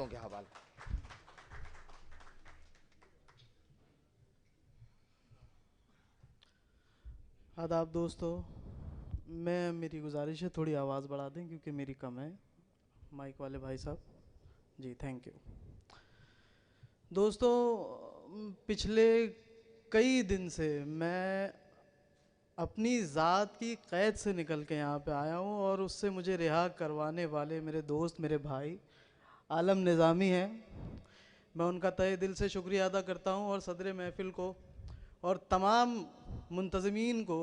दोस्तों के हवाले। आदाब दोस्तों, मेरी गुजारिश है थोड़ी आवाज़ बढ़ा दें क्योंकि मेरी कम है। माइक वाले भाई साहब जी, थैंक यू। दोस्तों, पिछले कई दिन से मैं अपनी ज़ात की क़ैद से निकल के यहाँ पे आया हूँ और उससे मुझे रिहा करवाने वाले मेरे दोस्त, मेरे भाई आलम निज़ामी हैं। मैं उनका तहे दिल से शुक्रिया अदा करता हूँ और सदर महफ़िल को और तमाम मुंतज़मीन को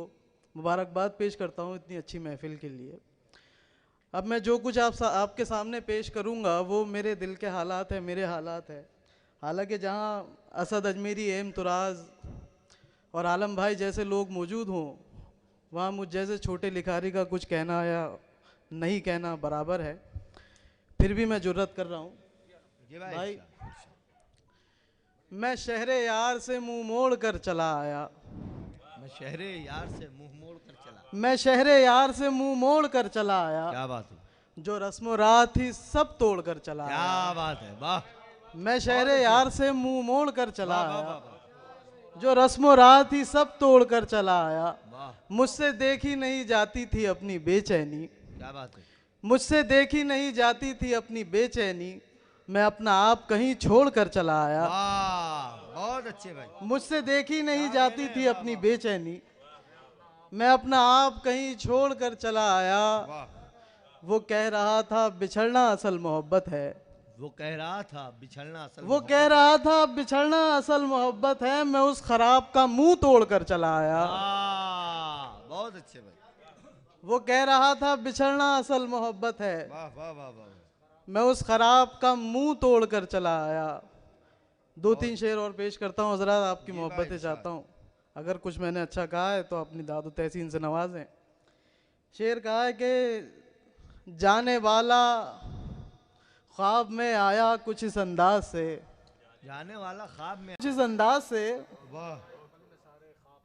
मुबारकबाद पेश करता हूँ इतनी अच्छी महफ़िल के लिए। अब मैं जो कुछ आपके सामने पेश करूँगा वो मेरे दिल के हालात हैं, मेरे हालात हैं। हालांकि जहाँ असद अजमेरी, एम तुराज और आलम भाई जैसे लोग मौजूद हों, वहाँ मुझ जैसे छोटे लिखारी का कुछ कहना या नहीं कहना बराबर है। फिर भी मैं जुर्रत कर रहा हूँ। भाई, मैं शहरे यार से मुंह मोड़ कर चला आया। मैं शहरे यार से मुंह मोड़ कर चला। मैं शहरे यार से मुंह मोड़ कर चला आया। क्या बात है, जो रस्म रात थी सब तोड़ कर चला क्या आया। बात है, वाह। मैं शहरे यार से मुंह मोड़ कर चला वाह वाह आया। वाह जो रस्म रात थी सब तोड़ कर चला आया। वाह, मुझसे देखी नहीं जाती थी अपनी बेचैनी। क्या बात है। मुझसे देखी नहीं जाती थी अपनी बेचैनी। मैं अपना आप कहीं छोड़ कर चला आया। वाह, बहुत अच्छे भाई। मुझसे देखी नहीं जाती थी अपनी बेचैनी। मैं अपना आप कहीं छोड़ कर चला आया। वाह, वो कह रहा था बिछड़ना असल मोहब्बत है। वो कह रहा था बिछड़ना असल वो कह रहा था बिछड़ना असल मोहब्बत है। मैं उस खराब का मुंह तोड़ कर चला आया। वाह, बहुत अच्छे भाई। वो कह रहा था बिछड़ना असल मोहब्बत है। वाह वाह वाह वाह, मैं उस खराब का मुंह तोड़ कर चला आया। दो तीन शेर और पेश करता हूँ हजरात, आपकी जी भाई, मोहब्बतें चाहता हूँ। अगर कुछ मैंने अच्छा कहा है तो अपनी दादो तहसीन से नवाजें। शेर कहा है कि जाने वाला ख्वाब में आया कुछ इस अंदाज से, जाने वाला ख्वाब में। कुछ इस अंदाज से वाह,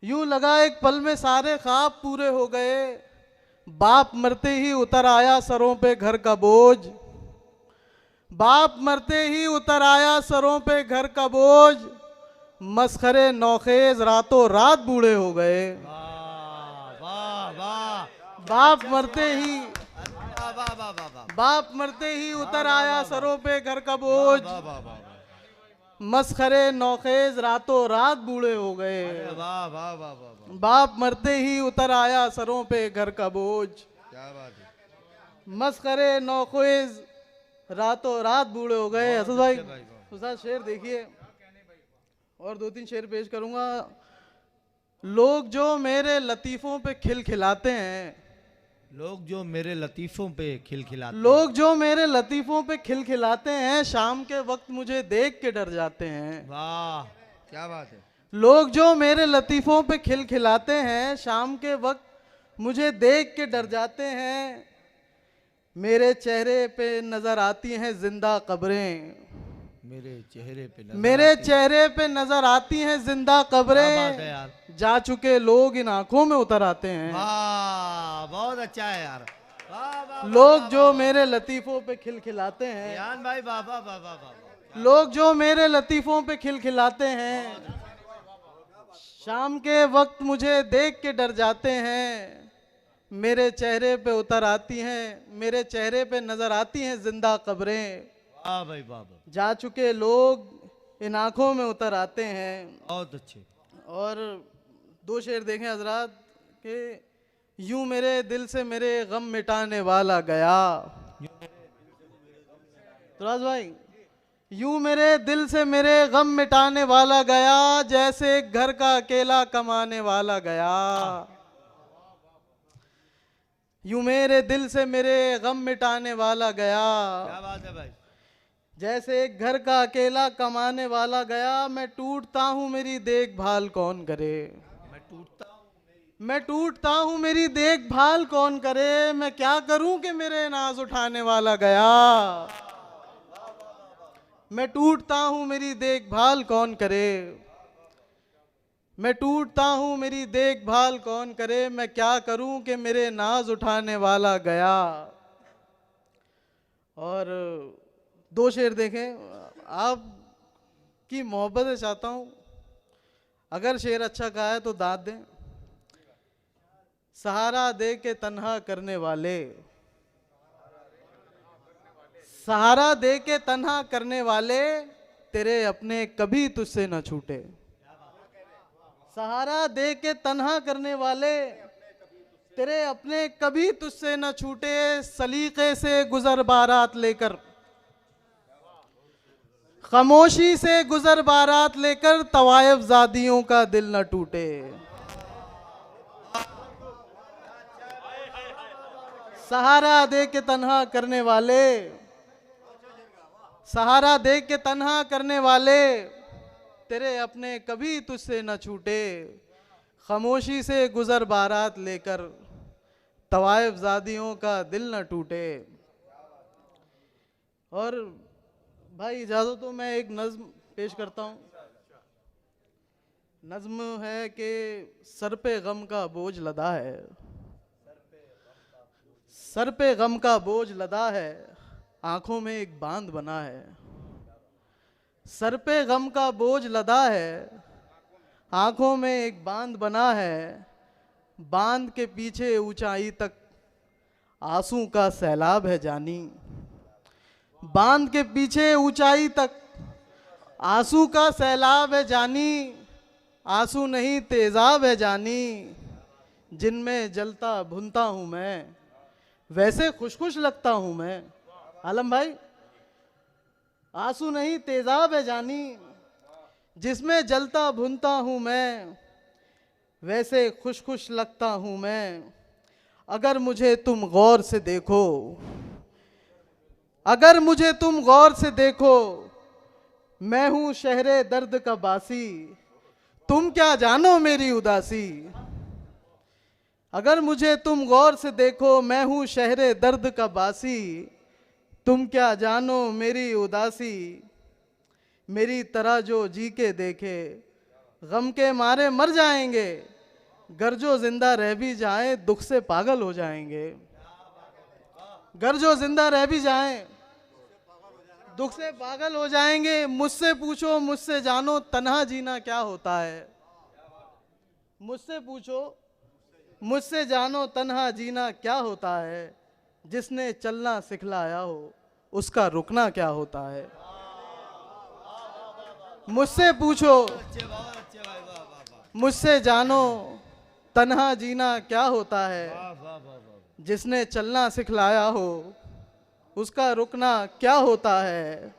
यूं लगा एक पल में सारे ख्वाब पूरे हो गए। बाप मरते ही उतर आया सरों पे घर का बोझ। बाप मरते ही उतर आया सरों पे घर का बोझ। मसखरे नौखेज रातों रात बूढ़े हो गए। वाह वाह वाह, बाप मरते ही वाह वाह वाह वाह वाह, बाप मरते ही उतर आया सरों पे घर का बोझ। वाह वाह वाह, मसखरे नौखेज रातों रात बूढ़े हो गए। वाह वाह वाह वाह वाह, बाप मरते ही उतर आया सरों पे घर का बोझ। क्या बात है। मसखरे नौखेज रातों रात बूढ़े हो गए। असद भाई, अच्छे भाई, वाह। उस्ताद शेर देखिए और दो तीन शेर पेश करूंगा। लोग जो मेरे लतीफ़ों पे खिलखिलाते हैं, लोग जो मेरे लतीफों पे खिलखिलाते हैं। लोग जो मेरे लतीफ़ों पे खिलखिलाते हैं, शाम के वक्त मुझे देख के डर जाते हैं। वाह, क्या बात है। लोग जो मेरे लतीफ़ों पे खिलखिलाते हैं, शाम के वक्त मुझे देख के डर जाते हैं। मेरे चेहरे पे नजर आती हैं जिंदा कब्रें। मेरे चेहरे पे नजर मेरे आती है। चेहरे पे नजर आती हैं जिंदा क्या बात है कब्रें। यार। जा चुके लोग इन आंखों में उतर आते हैं। वाह, बहुत अच्छा है यार। वाह वाह, लोग जो मेरे लतीफ़ों पे खिलखिलाते हैं, यान भाई, वाह वाह वाह वाह वाह, लोग जो मेरे लतीफ़ों पे खिलखिलाते हैं, शाम के वक्त मुझे देख के डर जाते हैं। मेरे चेहरे पे उतर आती हैं, मेरे चेहरे पे नजर आती हैं जिंदा कब्रें। वाह भाई, वाह वाह, जा चुके लोग इन आंखों में उतर आते हैं। बहुत अच्छे। और दो शेर देखें हजरात कि यूं मेरे दिल से मेरे गम मिटाने वाला गया। तुराज भाई, यूं मेरे दिल से मेरे गम मिटाने वाला गया, जैसे एक घर का अकेला कमाने वाला गया। यूं मेरे दिल से मेरे गम मिटाने वाला गया, क्या बात है भाई। जैसे एक घर का अकेला कमाने वाला गया। मैं टूटता हूँ मेरी देखभाल कौन करे। मैं टूटता हूँ। मैं टूटता हूँ मेरी देखभाल कौन करे। मैं क्या करूं कि मेरे नाज उठाने वाला गया। मैं टूटता हूँ मेरी देखभाल कौन करे। मैं टूटता हूँ मेरी देखभाल कौन करे। मैं क्या करूं कि मेरे नाज उठाने वाला गया। और दो शेर देखें, आप की मोहब्बत से चाहता हूँ, अगर शेर अच्छा कहा है तो दाद दें। सहारा दे के तन्हा करने वाले, सहारा दे के तन्हा करने वाले, तेरे अपने कभी तुझसे न छूटे। सहारा दे के तन्हा करने वाले, तेरे अपने कभी तुझसे न छूटे। सलीके से गुजर बारात लेकर, खामोशी से गुजर बारात लेकर, तवायफ ज़ादियों का दिल न टूटे। सहारा दे के तन्हा करने वाले, सहारा दे के तन्हा करने वाले, तेरे अपने कभी तुझसे न छूटे। खामोशी से गुजर बारात लेकर, तवायफ ज़ादियों का दिल न टूटे। और भाई इजाज़त हो मैं एक नज़्म पेश करता हूँ। नज़्म है कि सर पे गम का बोझ लदा है, सर पे गम का बोझ लदा है, आंखों में एक बांध बना है। सर पे गम का बोझ लदा है, आंखों में एक बांध बना है। बांध के पीछे ऊंचाई तक आंसू का सैलाब है जानी। बांध के पीछे ऊंचाई तक आंसू का सैलाब है जानी। आंसू नहीं तेजाब है जानी, जिनमें जलता भुनता हूँ मैं, वैसे खुश खुश लगता हूँ मैं। आलम भाई, आंसू नहीं तेजाब है जानी, जिसमें जलता भुनता हूँ मैं, वैसे खुश खुश लगता हूँ मैं। अगर मुझे तुम गौर से देखो, अगर मुझे तुम गौर से देखो, मैं हूँ शहरे दर्द का बासी, तुम क्या जानो मेरी उदासी। अगर मुझे तुम गौर से देखो, मैं हूँ शहरे दर्द का बासी, तुम क्या जानो मेरी उदासी। मेरी तरह जो जी के देखे, गम के मारे मर जाएंगे, गर जो जिंदा रह भी जाए दुख से पागल हो जाएंगे। गर जो जिंदा रह भी जाए दुख से पागल हो जाएंगे। मुझसे पूछो मुझसे जानो तन्हा जीना क्या होता है। मुझसे पूछो मुझसे जानो तन्हा जीना क्या होता है। जिसने चलना सिखलाया हो उसका रुकना क्या होता है। मुझसे पूछो मुझसे जानो तन्हा जीना क्या होता है। जिसने चलना सिखलाया हो उसका रुकना क्या होता है।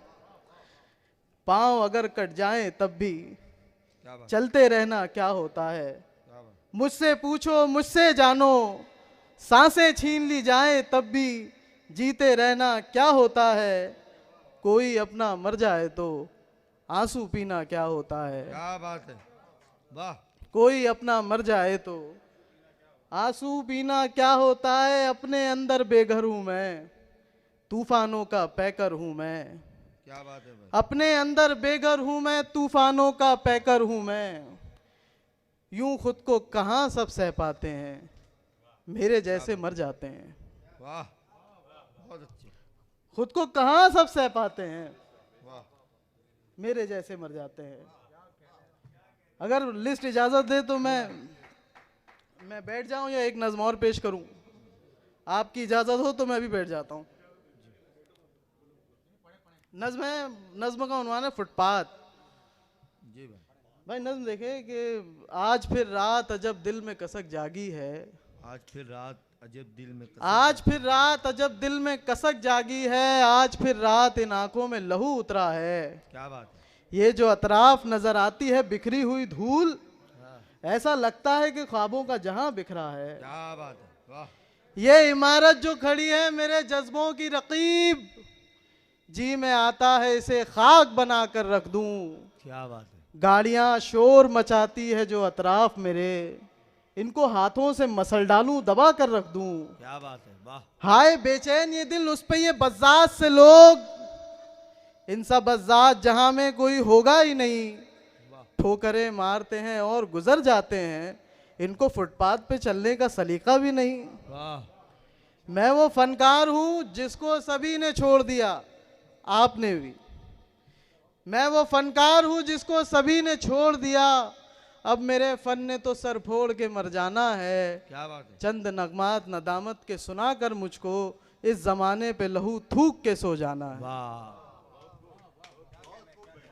पाँव अगर कट जाएं तब भी चलते रहना क्या होता है। मुझसे पूछो मुझसे जानो सांसें छीन ली जाएं तब भी जीते रहना क्या होता है। कोई अपना मर जाए तो आंसू पीना क्या होता है। क्या बात है, वाह। कोई अपना मर जाए तो आंसू पीना क्या होता है। अपने अंदर बेघर हूं मैं, तूफानों का पैकर हूं मैं। क्या बात है भाई। अपने अंदर बेघर हूं मैं, तूफानों का पैकर हूं मैं। यूं खुद को कहां सब सह पाते हैं, मेरे जैसे मर जाते हैं। वाह, बहुत अच्छी। खुद को कहां सब सह पाते हैं, वाह, मेरे जैसे मर जाते हैं। अगर लिस्ट इजाजत दे तो मैं बैठ जाऊं या एक नज़्म और पेश करूं। आपकी इजाजत हो तो मैं भी बैठ जाता हूं। नज़्म का उन्वान है फुटपाथ। जी भाई। भाई नज़्म देखे कि आज फिर रात अजब दिल में कसक जागी है। आज फिर रात अजब दिल में आज फिर रात अजब दिल में कसक जागी है। आज फिर रात इन आंखों में लहू उतरा है। क्या बात है। ये जो अतराफ नजर आती है बिखरी हुई धूल, ऐसा लगता है कि ख्वाबों का जहां बिखरा है। क्या बात है, वाह। ये इमारत जो खड़ी है मेरे जज्बों की रकीब, जी में आता है इसे खाक बना कर रख दूं। क्या बात है। गाड़ियां शोर मचाती है जो अतराफ मेरे, इनको हाथों से मसल डालूं दबा कर रख दूं। क्या बात है, वाह। हाय बेचैन ये दिल उस पे ये बज़ात से लोग, इन सब बज़ात जहां में कोई होगा ही नहीं। ठोकरें मारते हैं और गुजर जाते हैं, इनको फुटपाथ पे चलने का सलीका भी नहीं। वाह। मैं वो फनकार हूं जिसको सभी ने छोड़ दिया, आपने भी। मैं वो फनकार हूँ जिसको सभी ने छोड़ दिया, अब मेरे फन ने तो सर फोड़ के मर जाना है। क्या बात है। चंद नगमात नदामत के सुना कर मुझको इस जमाने पे लहू थूक के सो जाना है। वाह।